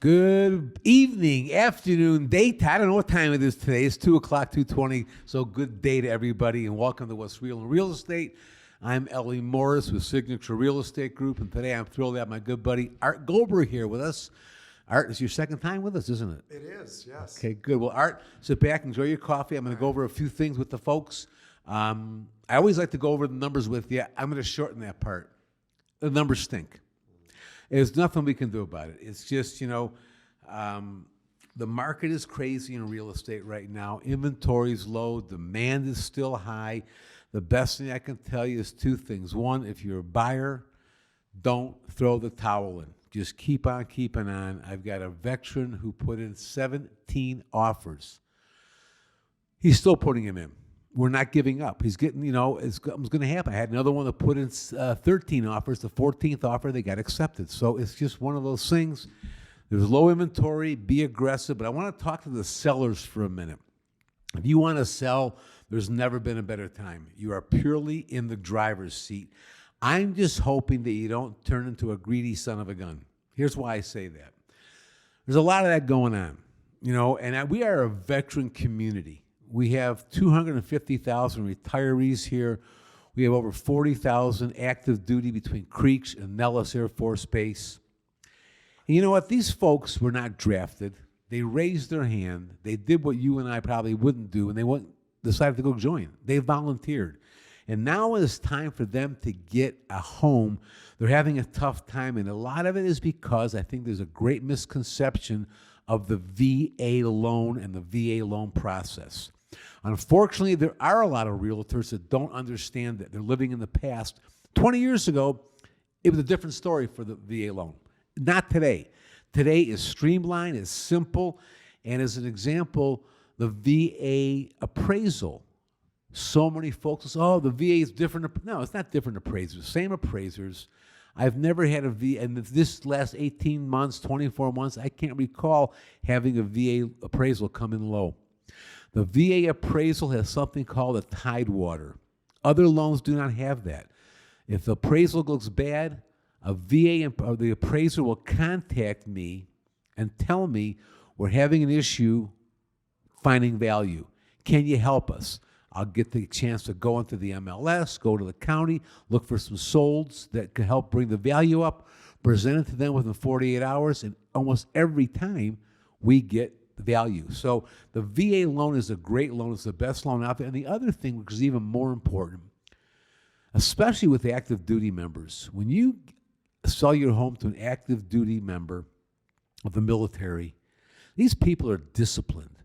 Good evening, afternoon, daytime. I don't know what time it is today. It's 2 o'clock, 2:20. So good day to everybody, and welcome to What's Real in Real Estate. I'm Ellie Morris with Signature Real Estate Group, and today I'm thrilled to have my good buddy Art Goldberg here with us. Art, it's your second time with us, isn't it? It is, yes. Okay, good. Well, Art, sit back, enjoy your coffee. I'm going to go over a few things with the folks. I always like to go over the numbers with you. I'm going to shorten that part. The numbers stink. There's nothing we can do about it. It's just, the market is crazy in real estate right now. Inventory's low. Demand is still high. The best thing I can tell you is two things. One, if you're a buyer, don't throw the towel in. Just keep on keeping on. I've got a veteran who put in 17 offers. He's still putting them in. We're not giving up. He's getting, it's going to happen. I had another one that put in 13 offers. The 14th offer, they got accepted. So it's just one of those things. There's low inventory. Be aggressive. But I want to talk to the sellers for a minute. If you want to sell, there's never been a better time. You are purely in the driver's seat. I'm just hoping that you don't turn into a greedy son of a gun. Here's why I say that. There's a lot of that going on, and we are a veteran community. We have 250,000 retirees here. We have over 40,000 active duty between Creeks and Nellis Air Force Base. And you know what? These folks were not drafted. They raised their hand. They did what you and I probably wouldn't do, and they decided to go join. They volunteered. And now it's time for them to get a home. They're having a tough time, and a lot of it is because I think there's a great misconception of the VA loan and the VA loan process. Unfortunately, there are a lot of realtors that don't understand that. They're living in the past. 20 years ago, it was a different story for the VA loan. Not today. Today is streamlined, is simple, and as an example, the VA appraisal. So many folks say, the VA is different. No, it's not different appraisers. Same appraisers. I've never had a VA, and this last 18 months, 24 months, I can't recall having a VA appraisal come in low. The VA appraisal has something called a tidewater. Other loans do not have that. If the appraisal looks bad, a VA or the appraiser will contact me and tell me we're having an issue finding value. Can you help us? I'll get the chance to go into the MLS, go to the county, look for some solds that can help bring the value up, present it to them within 48 hours, and almost every time we get value. So the VA loan is a great loan. It's the best loan out there. And the other thing, which is even more important, especially with active duty members, when you sell your home to an active duty member of the military, these people are disciplined.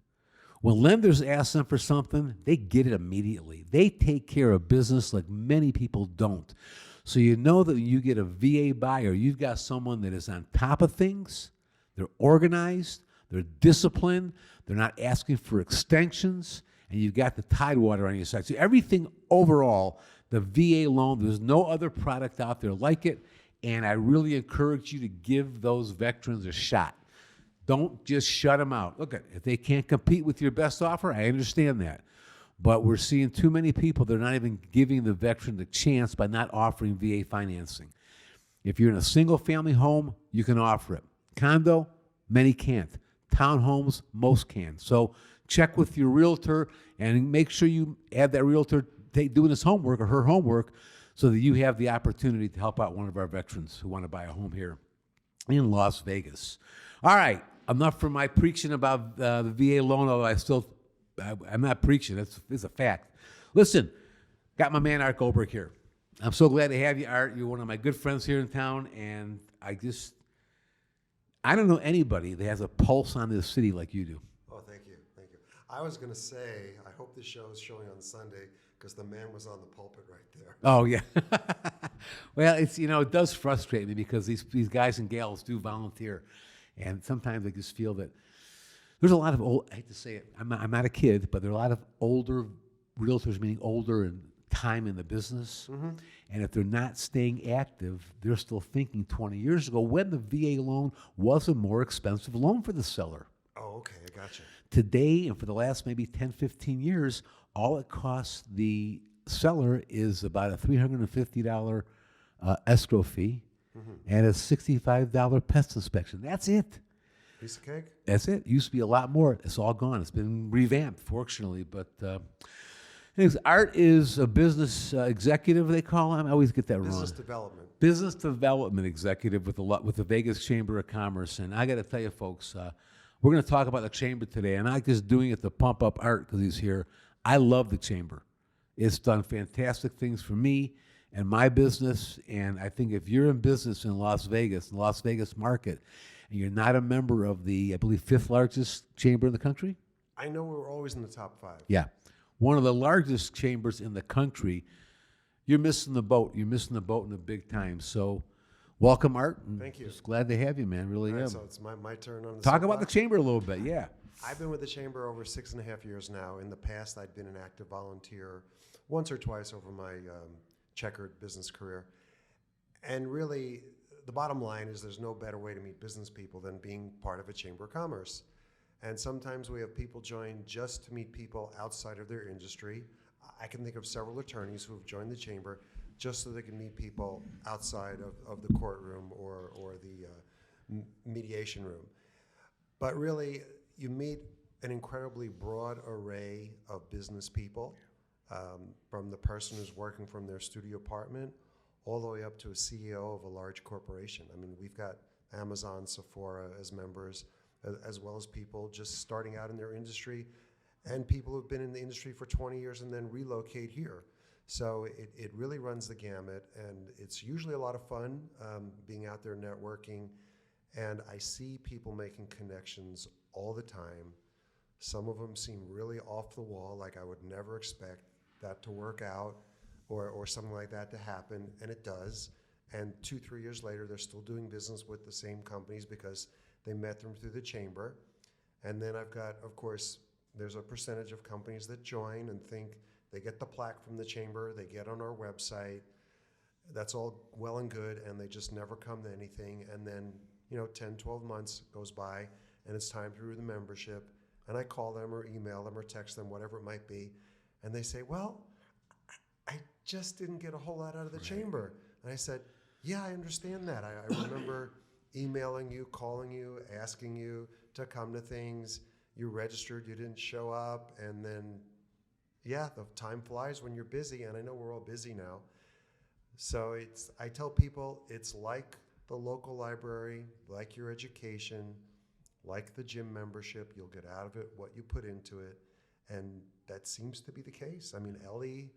When lenders ask them for something, they get it immediately. They take care of business like many people don't. So you know that when you get a VA buyer, you've got someone that is on top of things, they're organized, they're disciplined, they're not asking for extensions, and you've got the tidewater on your side. So everything overall, the VA loan, there's no other product out there like it, and I really encourage you to give those veterans a shot. Don't just shut them out. Look, if they can't compete with your best offer, I understand that. But we're seeing too many people, they're not even giving the veteran the chance by not offering VA financing. If you're in a single-family home, you can offer it. Condo, many can't. Townhomes, most can. So check with your realtor and make sure you have that realtor doing his homework or her homework so that you have the opportunity to help out one of our veterans who want to buy a home here in Las Vegas. All right, enough for my preaching about the VA loan, although I'm not preaching. It's a fact. Listen, got my man Art Goldberg here. I'm so glad to have you, Art. You're one of my good friends here in town, and I don't know anybody that has a pulse on this city like you do. Oh, thank you. I was going to say, I hope this show is showing on Sunday because the man was on the pulpit right there. Oh, yeah. Well, it does frustrate me because these guys and gals do volunteer. And sometimes I just feel that there's a lot of I hate to say it, I'm not a kid, but there are a lot of older realtors, meaning older and time in the business. Mm-hmm. And if they're not staying active, they're still thinking 20 years ago when the VA loan was a more expensive loan for the seller. Oh, okay, I gotcha. Today, and for the last maybe 10, 15 years, all it costs the seller is about a $350 escrow fee and a $65 pest inspection. That's it. Piece of cake? That's it. Used to be a lot more. It's all gone. It's been revamped, fortunately. But anyways, Art is a business executive. They call him. I always get that Business wrong. development. Business development executive with the Vegas Chamber of Commerce. And I got to tell you, folks, we're going to talk about the chamber today. And I'm not just doing it to pump up Art because he's here. I love the chamber. It's done fantastic things for me and my business. And I think if you're in business in Las Vegas, the Las Vegas market, and you're not a member of the, I believe, fifth largest chamber in the country? I know we're always in the top 5. Yeah. One of the largest chambers in the country. You're missing the boat. You're missing the boat in the big time. So welcome, Art. And Thank you. Just glad to have you, man. Really All right, am. so it's my turn on the Talk about the soapbox. chamber a little bit. Yeah. I've been with the chamber over 6.5 years now. In the past, I'd been an active volunteer once or twice over my checkered business career. And really, the bottom line is there's no better way to meet business people than being part of a chamber of commerce. And sometimes we have people join just to meet people outside of their industry. I can think of several attorneys who have joined the chamber just so they can meet people outside of the courtroom or the mediation room. But really, you meet an incredibly broad array of business people, from the person who's working from their studio apartment all the way up to a CEO of a large corporation. I mean, we've got Amazon, Sephora as members, as well as people just starting out in their industry and people who've been in the industry for 20 years and then relocate here. So it really runs the gamut, and it's usually a lot of fun being out there networking. And I see people making connections all the time. Some of them seem really off the wall, like I would never expect that to work out or something like that to happen, and it does. And 2-3 years later, they're still doing business with the same companies because they met them through the chamber. And then I've got, of course, there's a percentage of companies that join and think they get the plaque from the chamber, they get on our website, that's all well and good, and they just never come to anything. And then, 10, 12 months goes by, and it's time to renew the membership. And I call them or email them or text them, whatever it might be, and they say, well, I just didn't get a whole lot out of the chamber. And I said, yeah, I understand that. I remember emailing you, calling you, asking you to come to things. You registered, you didn't show up, and then, yeah, the time flies when you're busy, and I know we're all busy now. So I tell people it's like the local library, like your education, like the gym membership. You'll get out of it what you put into it, and that seems to be the case. I mean, Ellie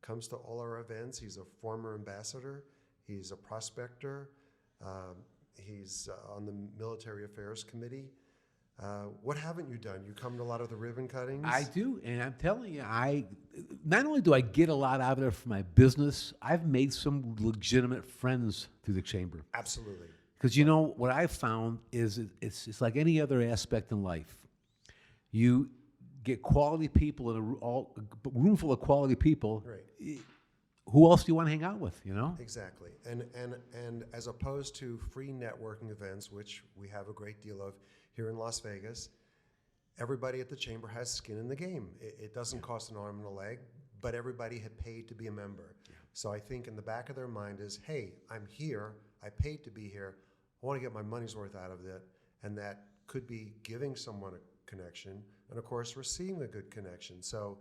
comes to all our events. He's a former ambassador. He's a prospector. He's on the Military Affairs Committee. What haven't you done? You come to a lot of the ribbon cuttings? I do, and I'm telling you, not only do I get a lot out of it for my business, I've made some legitimate friends through the chamber. Absolutely. Because what I've found is it's like any other aspect in life. You get quality people in a room full of quality people. Right. Who else do you want to hang out with? Exactly. And as opposed to free networking events, which we have a great deal of here in Las Vegas, everybody at the chamber has skin in the game. It doesn't cost an arm and a leg, but everybody had paid to be a member. Yeah. So I think in the back of their mind is, hey, I'm here, I paid to be here, I want to get my money's worth out of it, and that could be giving someone a connection, and of course receiving a good connection. So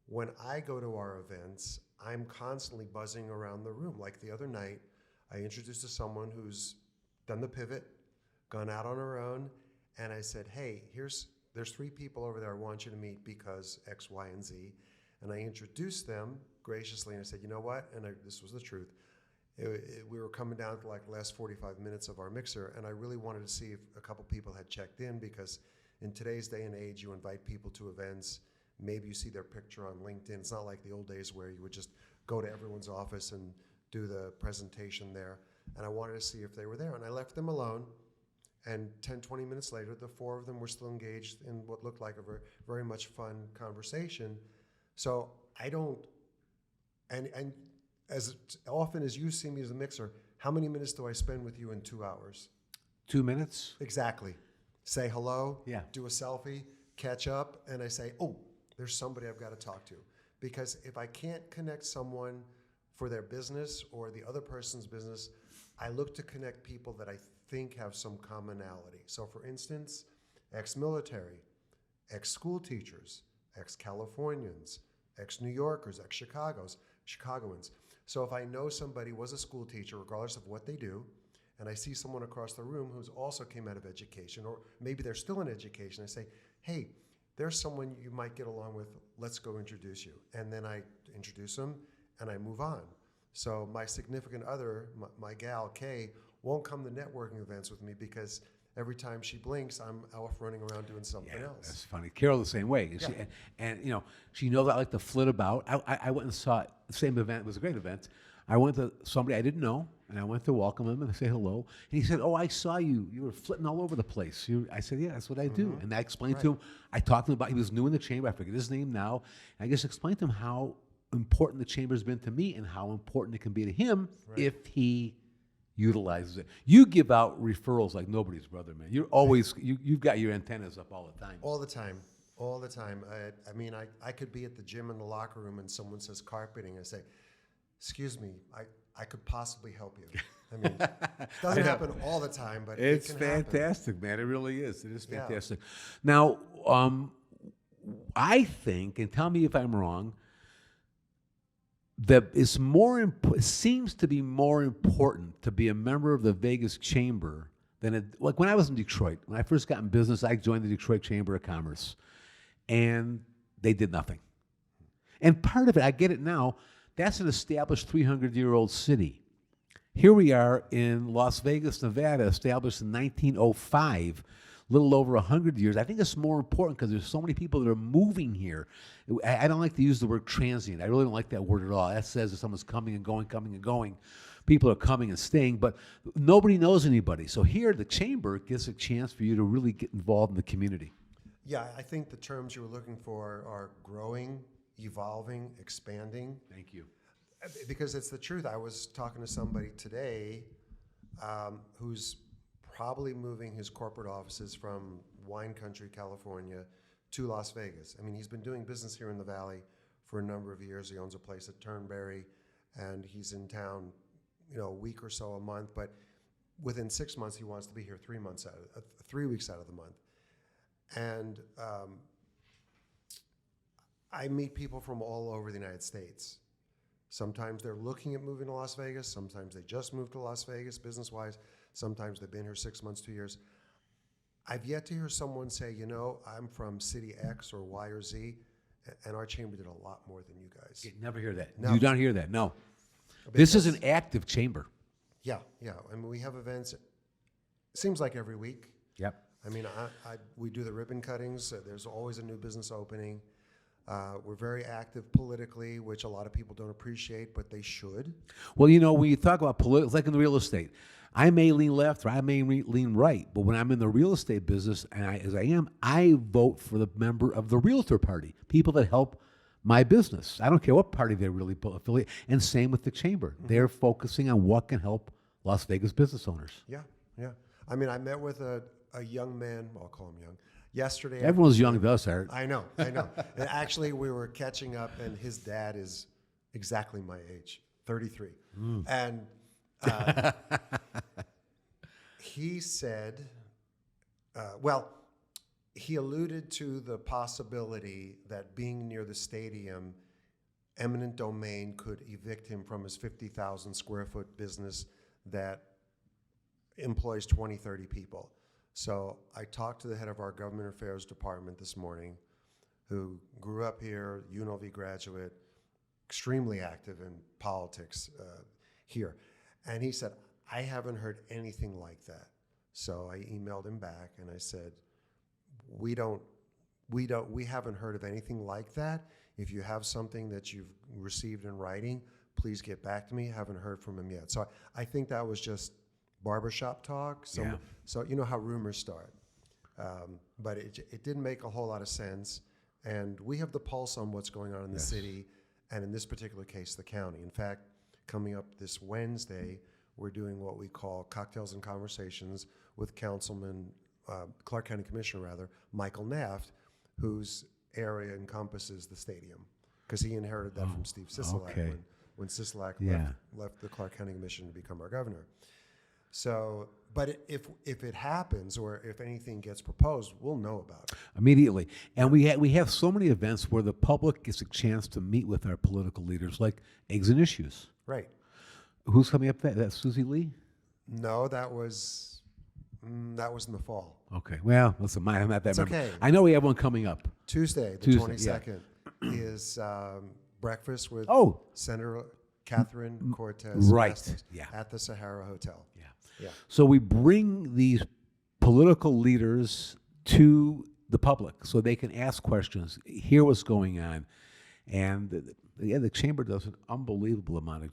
when I go to our events, I'm constantly buzzing around the room. Like the other night, I introduced to someone who's done the pivot, gone out on her own, and I said, hey, there's 3 people over there I want you to meet because X, Y, and Z. And I introduced them graciously, and I said, you know what? And this was the truth. We were coming down to like the last 45 minutes of our mixer, and I really wanted to see if a couple people had checked in, because in today's day and age, you invite people to events, maybe you see their picture on LinkedIn. It's not like the old days where you would just go to everyone's office and do the presentation there. And I wanted to see if they were there, and I left them alone. And 10, 20 minutes later, the 4 of them were still engaged in what looked like a very, very much fun conversation. So I don't, and as often as you see me as a mixer, how many minutes do I spend with you in 2 hours? 2 minutes? Exactly. Say hello, Yeah. do a selfie, catch up, and I say, oh, there's somebody I've got to talk to. Because if I can't connect someone for their business or the other person's business, I look to connect people that I think have some commonality. So for instance, ex-military, ex-school teachers, ex-Californians, ex-New Yorkers, Chicagoans. So if I know somebody was a school teacher, regardless of what they do, and I see someone across the room who's also came out of education, or maybe they're still in education, I say, hey, there's someone you might get along with, let's go introduce you. And then I introduce them and I move on. So my significant other, my gal, Kay, won't come to networking events with me because every time she blinks, I'm off running around doing something else. That's funny. Carol the same way. Yeah. And you know, she knows I like to flit about. I went and saw the same event. It was a great event. I went to somebody I didn't know, and I went to welcome him and say hello. And he said, "Oh, I saw you. You were flitting all over the place." I said, "Yeah, that's what I do." And I explained to him. I talked to him about. He was new in the chamber. I forget his name now. And I just explained to him how important the chamber's been to me and how important it can be to him if he utilizes it. You give out referrals like nobody's brother, man. You're always you've got your antennas up all the time. All the time. All the time. I mean, I could be at the gym in the locker room and someone says carpeting. I say, excuse me, I could possibly help you. I mean, it doesn't happen all the time, but It's it can fantastic, man. It really is. It is Yeah. fantastic. Now, I think, and tell me if I'm wrong, that it's it seems to be more important to be a member of the Vegas Chamber than like when I was in Detroit. When I first got in business, I joined the Detroit Chamber of Commerce, and they did nothing. And part of it, I get it now, that's an established 300-year-old city. Here we are in Las Vegas, Nevada, established in 1905, little over 100 years. I think it's more important because there's so many people that are moving here. I don't like to use the word transient. I really don't like that word at all. That says that someone's coming and going, coming and going. People are coming and staying, but nobody knows anybody. So here, the chamber gives a chance for you to really get involved in the community. Yeah, I think the terms you were looking for are growing, evolving, expanding. Thank you. Because it's the truth. I was talking to somebody today who's probably moving his corporate offices from wine country, California, to Las Vegas. I mean, he's been doing business here in the Valley for a number of years. He owns a place at Turnberry, and he's in town, a week or so a month. But within 6 months, he wants to be here 3 weeks out of the month. And I meet people from all over the United States. Sometimes they're looking at moving to Las Vegas. Sometimes they just moved to Las Vegas business-wise. Sometimes they've been here 6 months, 2 years. I've yet to hear someone say, I'm from city X or Y or Z, and our chamber did a lot more than you guys. You never hear that. No. You don't hear that, no. This is an active chamber. Yeah. I mean, we have events, it seems like every week. Yep. I mean, we do the ribbon cuttings. There's always a new business opening. We're very active politically, which a lot of people don't appreciate, but they should. Well, when you talk about politics, it's like in the real estate. I may lean left or I may lean right, but when I'm in the real estate business, and I vote for the member of the realtor party, people that help my business. I don't care what party they really affiliate. And same with the chamber. Mm-hmm. They're focusing on what can help Las Vegas business owners. Yeah. I mean, I met with a young man, I'll call him young, yesterday. Everyone's young to us, Art. I know. And actually, we were catching up, and his dad is exactly my age, 33. And he said, he alluded to the possibility that being near the stadium, eminent domain could evict him from his 50,000 square foot business that employs 20, 30 people. So I talked to the head of our government affairs department this morning, who grew up here, UNLV graduate, extremely active in politics here. And he said, I haven't heard anything like that. So I emailed him back and I said, we haven't heard of anything like that. If you have something that you've received in writing, please get back to me. Haven't heard from him yet. So I think that was just barbershop talk. So you know how rumors start. But it didn't make a whole lot of sense. And we have the pulse on what's going on in the city, and in this particular case, the county. In fact, coming up this Wednesday, we're doing what we call cocktails and conversations with Clark County Commissioner, Michael Naft, whose area encompasses the stadium, because he inherited that from Steve Sisolak when Sisolak left the Clark County Commission to become our governor. So But if it happens or if anything gets proposed, we'll know about it. Immediately. And we have so many events where the public gets a chance to meet with our political leaders, like Eggs and Issues. Right. Who's coming up? That's Susie Lee? No, that was in the fall. Okay. Well, listen, I'm not that It's member. okay. I know we have one coming up. Tuesday, the Tuesday, yeah. 22nd, is breakfast with Oh. Senator Catherine Cortez Right. Mastiff Yeah. at the Sahara Hotel. Yeah. Yeah. So we bring these political leaders to the public so they can ask questions, hear what's going on. And the chamber does an unbelievable amount of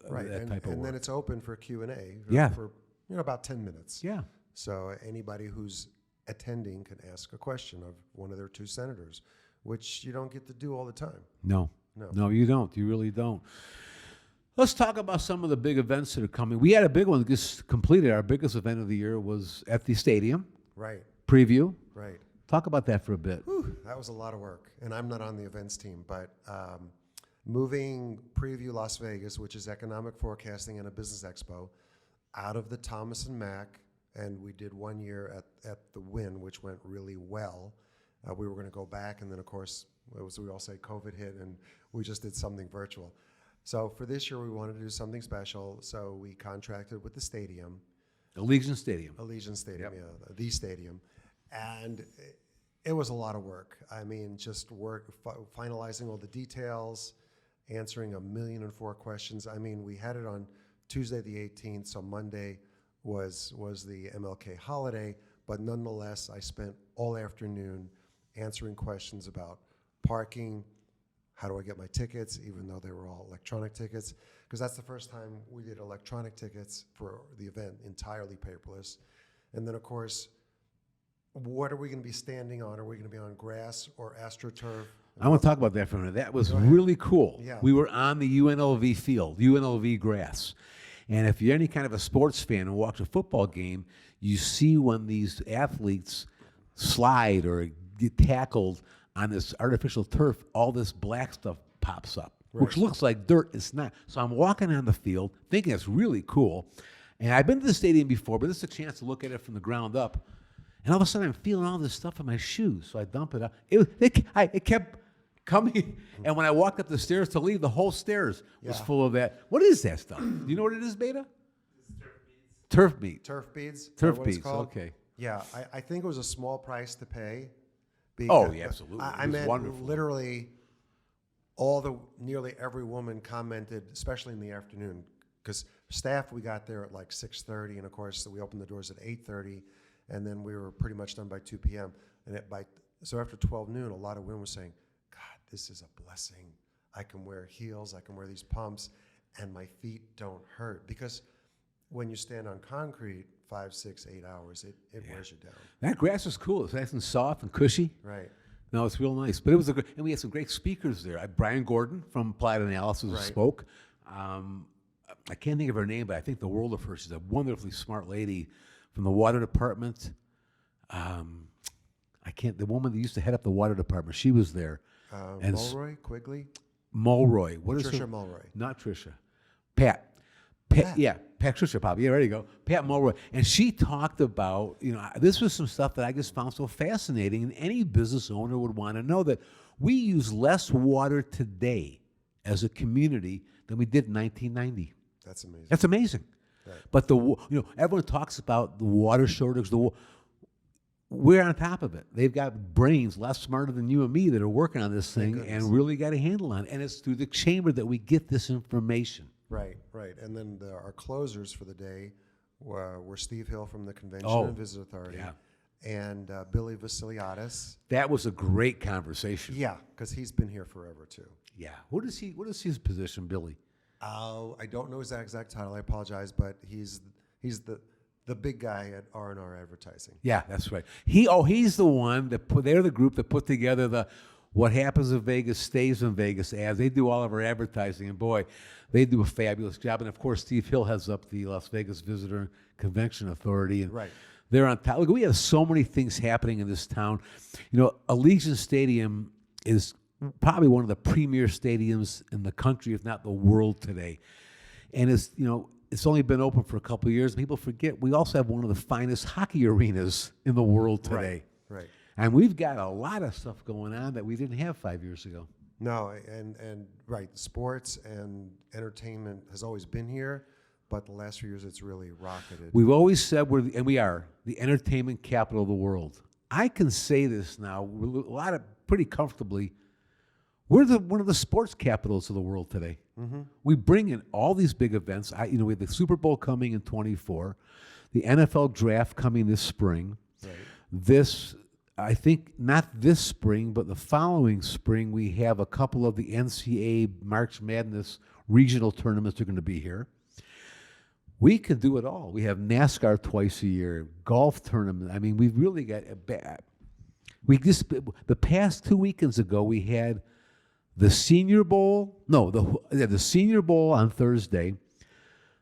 Right. that type of and work. then it's open for Q&A Yeah. for about 10 minutes. Yeah. So anybody who's attending can ask a question of one of their two senators, which you don't get to do all the time. No. No. No, you don't. You really don't. Let's talk about some of the big events that are coming. We had a big one that just completed. Our biggest event of the year was at the stadium. Right. Preview. Right. Talk about that for a bit. Whew, that was a lot of work. And I'm not on the events team, but moving Preview Las Vegas, which is economic forecasting and a business expo, out of the Thomas and Mack, and we did 1 year at the Wynn, which went really well. We were going to go back, and then, of course, we all say COVID hit, and we just did something virtual. So for this year, we wanted to do something special, so we contracted with the stadium, Allegiant Stadium. Allegiant Stadium, Yep. yeah, the stadium, and it was a lot of work. I mean, just finalizing all the details, answering 1,000,004 questions. I mean, we had it on Tuesday the 18th, so Monday was the MLK holiday, but nonetheless, I spent all afternoon answering questions about parking, how do I get my tickets, even though they were all electronic tickets, because that's the first time we did electronic tickets for the event, entirely paperless. And then, of course, what are we going to be standing on? Are we going to be on grass or AstroTurf? I want to talk about that for a minute. That was Go ahead. really cool. Yeah. We were on the UNLV field, UNLV grass. And if you're any kind of a sports fan and watch a football game, you see when these athletes slide or get tackled on this artificial turf, all this black stuff pops up, which looks like dirt. It's not. So I'm walking on the field thinking it's really cool. And I've been to the stadium before, but this is a chance to look at it from the ground up. And all of a sudden, I'm feeling all this stuff in my shoes. So I dump it out. It kept coming. And when I walked up the stairs to leave, the whole stairs was Yeah. full of that. What is that stuff? Do you know what it is, Beta? Turf beads. Turf beads? Turf what it's beads, called? okay. Yeah, I think it was a small price to pay. Oh, yeah, absolutely. I It was meant wonderful. literally nearly every woman commented, especially in the afternoon, because staff, we got there at like 6:30, and of course, we opened the doors at 8:30, and then we were pretty much done by 2 p.m. So after 12 noon, a lot of women were saying, God, this is a blessing. I can wear heels, I can wear these pumps, and my feet don't hurt. Because when you stand on concrete 5, 6, 8 hours, it wears you down. That grass is cool. It's nice and soft and cushy. Right. No, it's real nice. But it was and we had some great speakers there. Brian Gordon from Applied Analysis Right. spoke. I can't think of her name, but I think the world of her. She's a wonderfully smart lady from the water department. The woman that used to head up the water department, she was there. And Mulroy, Quigley? Mulroy. What is Tricia her? Mulroy. Not Tricia. Pat. Yeah, Patricia Pop. Yeah, there you go. Pat Mulroy. And she talked about, this was some stuff that I just found so fascinating, and any business owner would want to know that we use less water today as a community than we did in 1990. That's amazing. That's amazing. Right. But everyone talks about the water shortage. We're on top of it. They've got brains less smarter than you and me that are working on this thing goodness. and really got a handle on it. And it's through the chamber that we get this information. Right. And then our closers for the day were Steve Hill from the Convention Oh, and Visit Authority yeah. and Billy Vasiliadis. That was a great conversation. Yeah, because he's been here forever too. Yeah. What is his position, Billy? I don't know his exact title. I apologize, but he's the big guy at R&R Advertising. Yeah, that's right. He's the one they're the group that put together the What Happens in Vegas Stays in Vegas ads. They do all of our advertising, and boy, they do a fabulous job. And of course, Steve Hill heads up the Las Vegas Visitor Convention Authority, and Right. they're on top. Look, we have so many things happening in this town. Allegiant Stadium is probably one of the premier stadiums in the country, if not the world today. And it's, it's only been open for a couple of years. People forget we also have one of the finest hockey arenas in the world today. Right. And we've got a lot of stuff going on that we didn't have 5 years ago. No, and right, sports and entertainment has always been here, but the last few years it's really rocketed. We've always said and we are, the entertainment capital of the world. I can say this now, pretty comfortably. We're one of the sports capitals of the world today. Mm-hmm. We bring in all these big events. We have the Super Bowl coming in 24, the NFL draft coming this spring. Right. I think not this spring, but the following spring, we have a couple of the NCAA March Madness regional tournaments that are going to be here. We can do it all. We have NASCAR twice a year, golf tournament. I mean, we've really got the past 2 weekends ago, we had the Senior Bowl. No, the Senior Bowl on Thursday,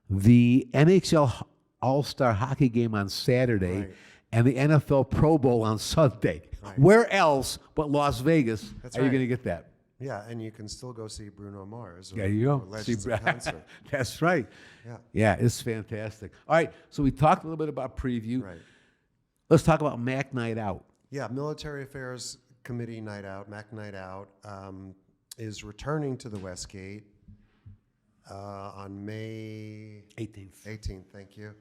the NHL All-Star Hockey Game on Saturday, Right. and the NFL Pro Bowl on Sunday. Right. Where else but Las Vegas That's are you right. going to get that? Yeah, and you can still go see Bruno Mars. There you go. Or Legends in concert. That's right. Yeah. Yeah, it's fantastic. All right, so we talked a little bit about preview. Right. Let's talk about MAC Night Out. Yeah, Military Affairs Committee Night Out, MAC Night Out, is returning to the Westgate on May 18th. 18th. Thank you.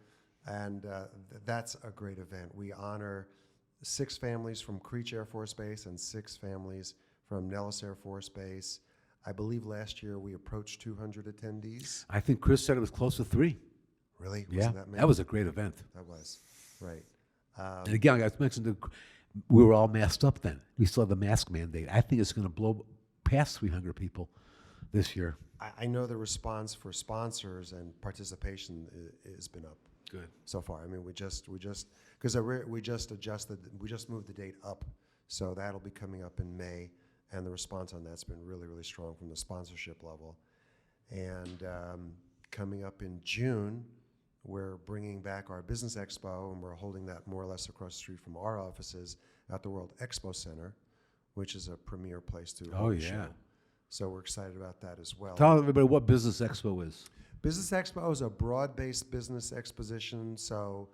And that's a great event. We honor 6 families from Creech Air Force Base and 6 families from Nellis Air Force Base. I believe last year we approached 200 attendees. I think Chris said it was close to 3. Really? Yeah, Wasn't that many? that was a great event. That was. Right. And again, I mentioned we were all masked up then. We still have the mask mandate. I think it's going to blow past 300 people this year. I know the response for sponsors and participation has been up. Good. So far, I mean, we just because we just moved the date up, so that'll be coming up in May, and the response on that's been really, really strong from the sponsorship level. And coming up in June, we're bringing back our business expo, and we're holding that more or less across the street from our offices at the World Expo Center, which is a premier place to hold a show. So we're excited about that as well. Tell everybody what Business Expo is. Business Expo is a broad-based business exposition, so,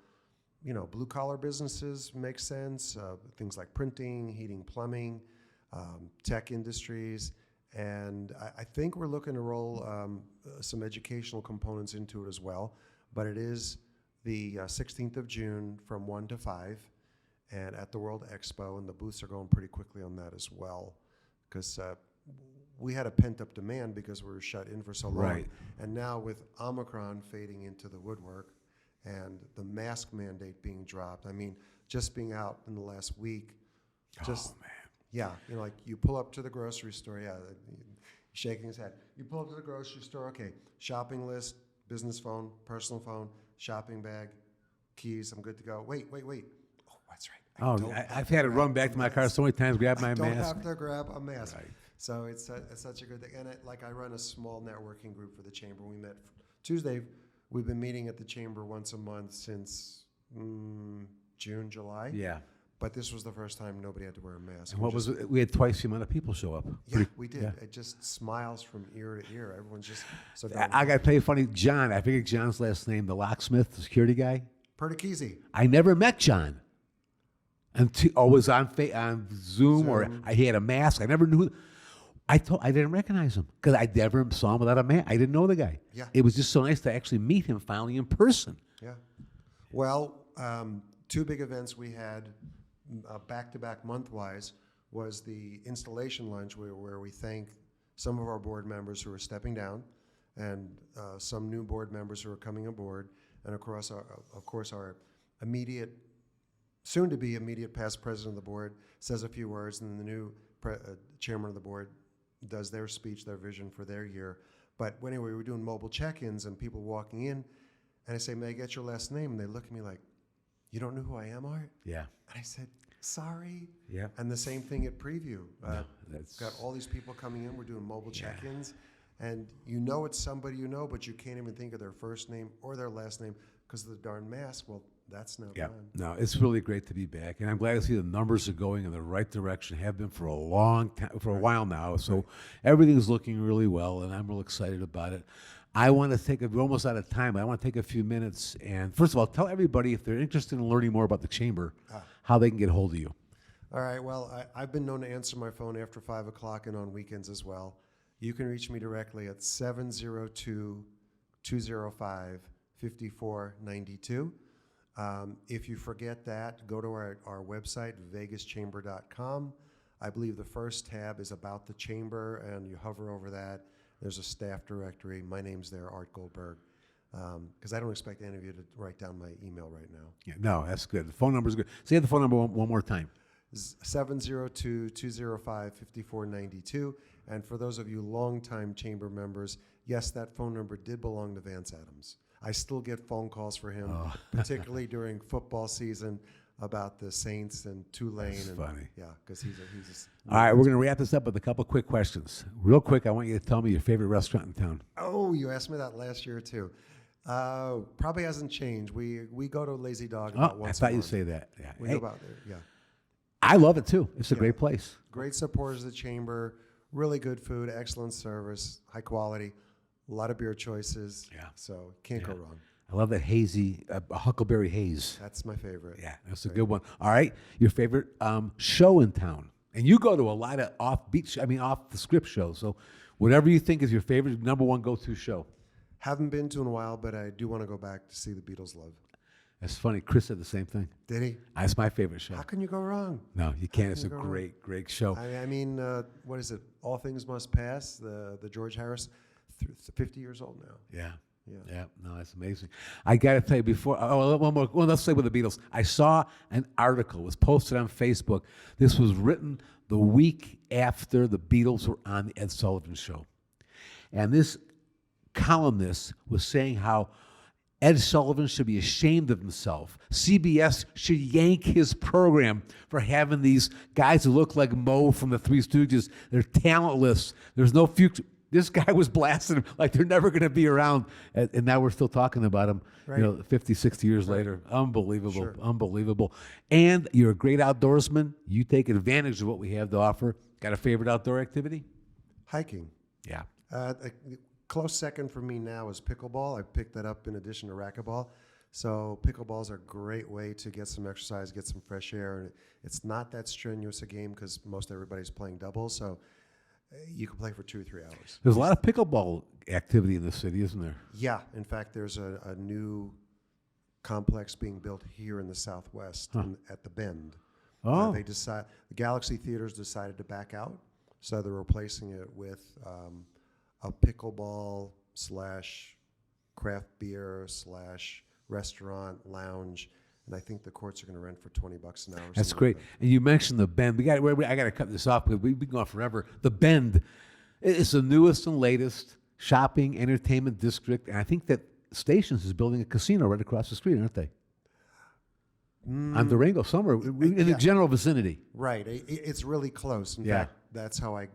blue-collar businesses make sense, things like printing, heating, plumbing, tech industries, and I think we're looking to roll some educational components into it as well, but it is the 16th of June from 1 to 5, and at the World Expo, and the booths are going pretty quickly on that as well, because we had a pent-up demand because we were shut in for so long. Right. And now with Omicron fading into the woodwork and the mask mandate being dropped, I mean, just being out in the last week, just, yeah, like you pull up to the grocery store, shaking his head. You pull up to the grocery store, okay, shopping list, business phone, personal phone, shopping bag, keys, I'm good to go. Wait. Oh, that's right. I've had to run back to my car so many times, grab my I don't mask. have to grab a mask. Right. So it's such a good thing. And I run a small networking group for the chamber. We met Tuesday. We've been meeting at the chamber once a month since June, July. Yeah. But this was the first time nobody had to wear a mask. And what was it? We had twice the amount of people show up. Yeah, we did. Yeah. It just smiles from ear to ear. Everyone's just so I got to tell you funny, John, I figured John's last name, the locksmith, the security guy. Perticchese. I never met John. Or was on Zoom, or he had a mask. I never knew. I didn't recognize him because I never saw him without a mask. I didn't know the guy. Yeah. It was just so nice to actually meet him finally in person. Yeah. Well, 2 big events we had back-to-back month-wise was the installation lunch where we thank some of our board members who are stepping down and some new board members who are coming aboard, and of course our immediate, soon-to-be immediate past president of the board says a few words, and then the new chairman of the board does their speech, their vision for their year. But anyway, we were doing mobile check-ins and people walking in, and I say, "May I get your last name?" And they look at me like, "You don't know who I am, Art?" Yeah. And I said, "Sorry." Yeah. And the same thing at Preview. That's Got all these people coming in. We're doing mobile check-ins, and it's somebody you know, but you can't even think of their first name or their last name because of the darn mask. Well, that's now Yeah, gone. no, it's really great to be back, and I'm glad to see the numbers are going in the right direction. Have been for a long time, for a while now. So everything's looking really well, and I'm real excited about it. I want to we're almost out of time. I want to take a few minutes and, first of all, tell everybody if they're interested in learning more about the chamber, how they can get hold of you. All right. Well, I've been known to answer my phone after 5 o'clock and on weekends as well. You can reach me directly at 702-205-5492. If you forget that, go to our website, vegaschamber.com. I believe the first tab is about the chamber, and you hover over that. There's a staff directory. My name's there, Art Goldberg, because I don't expect any of you to write down my email right now. Yeah, no, that's good. The phone number is good. Say the phone number one more time. 702-205-5492. And for those of you longtime chamber members, yes, that phone number did belong to Vance Adams. I still get phone calls for him, particularly during football season, about the Saints and Tulane. That's funny. Yeah, because he's All right, we're going to wrap this up with a couple quick questions. Real quick, I want you to tell me your favorite restaurant in town. Oh, you asked me that last year too. Probably hasn't changed. We go to Lazy Dog about once a I thought month. you'd say that. Yeah. We Hey, go about there. Yeah. I love it too. It's a great place. Great supporters of the chamber. Really good food. Excellent service. High quality. A lot of beer choices. Yeah. So can't go wrong. I love that hazy, Huckleberry Haze. That's my favorite. Yeah, that's a good one. All right, your favorite show in town, and you go to a lot of off the script shows. So, whatever you think is your favorite, number one go-to show. Haven't been to in a while, but I do want to go back to see the Beatles live. That's funny. Chris said the same thing. Did he? That's my favorite show. How can you go wrong? No, you can't. It's a you go wrong? great show. I mean, what is it? All Things Must Pass. The George Harris, 50 years old now. Yeah. Yeah. Yeah, no, that's amazing. I got to tell you before, one more, let's say with the Beatles. I saw an article, it was posted on Facebook. This was written the week after the Beatles were on the Ed Sullivan Show. And this columnist was saying how Ed Sullivan should be ashamed of himself. CBS should yank his program for having these guys who look like Moe from the Three Stooges. They're talentless. There's no future. This guy was blasting them like they're never going to be around. And now we're still talking about them, Right. 50, 60 years later. Unbelievable. Sure. Unbelievable. And you're a great outdoorsman. You take advantage of what we have to offer. Got a favorite outdoor activity? Hiking. Yeah. A close second for me now is pickleball. I picked that up in addition to racquetball. So pickleball's a great way to get some exercise, get some fresh air. And it's not that strenuous a game because most everybody's playing doubles. So you can play for 2 or 3 hours. There's a lot of pickleball activity in the city, isn't there? Yeah. In fact, there's a new complex being built here in the Southwest at the Bend. Oh. The Galaxy Theaters decided to back out. So they're replacing it with a pickleball / craft beer / restaurant lounge, and I think the courts are going to rent for $20 an hour. That's something great. like And you mentioned the Bend. I got to cut this off because we've been going forever. The Bend, it's the newest and latest shopping entertainment district, and I think that Stations is building a casino right across the street, aren't they? On Durango, somewhere in the general vicinity. that. Right. It's really close. In Yeah. fact, that's how I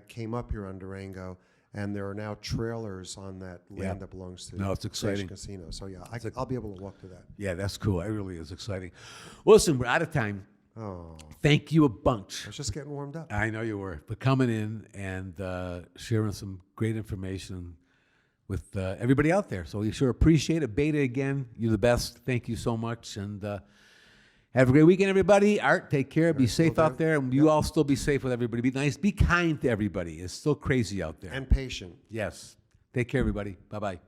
came up here on Durango, and there are now trailers on that land that belongs to No, it's exciting. Station Casino. So yeah, I'll be able to walk to that. Yeah, that's cool. It really is exciting. Well, listen, we're out of time. Oh, Thank you a bunch. I was just getting warmed up. I know you were, for coming in and sharing some great information with everybody out there. So we sure appreciate it. Beta, again, you're the best. Thank you so much. And have a great weekend, everybody. Art, take care. Be safe out there. And you all still be safe with everybody. Be nice. Be kind to everybody. It's still crazy out there. And patient. Yes. Take care, everybody. Bye-bye.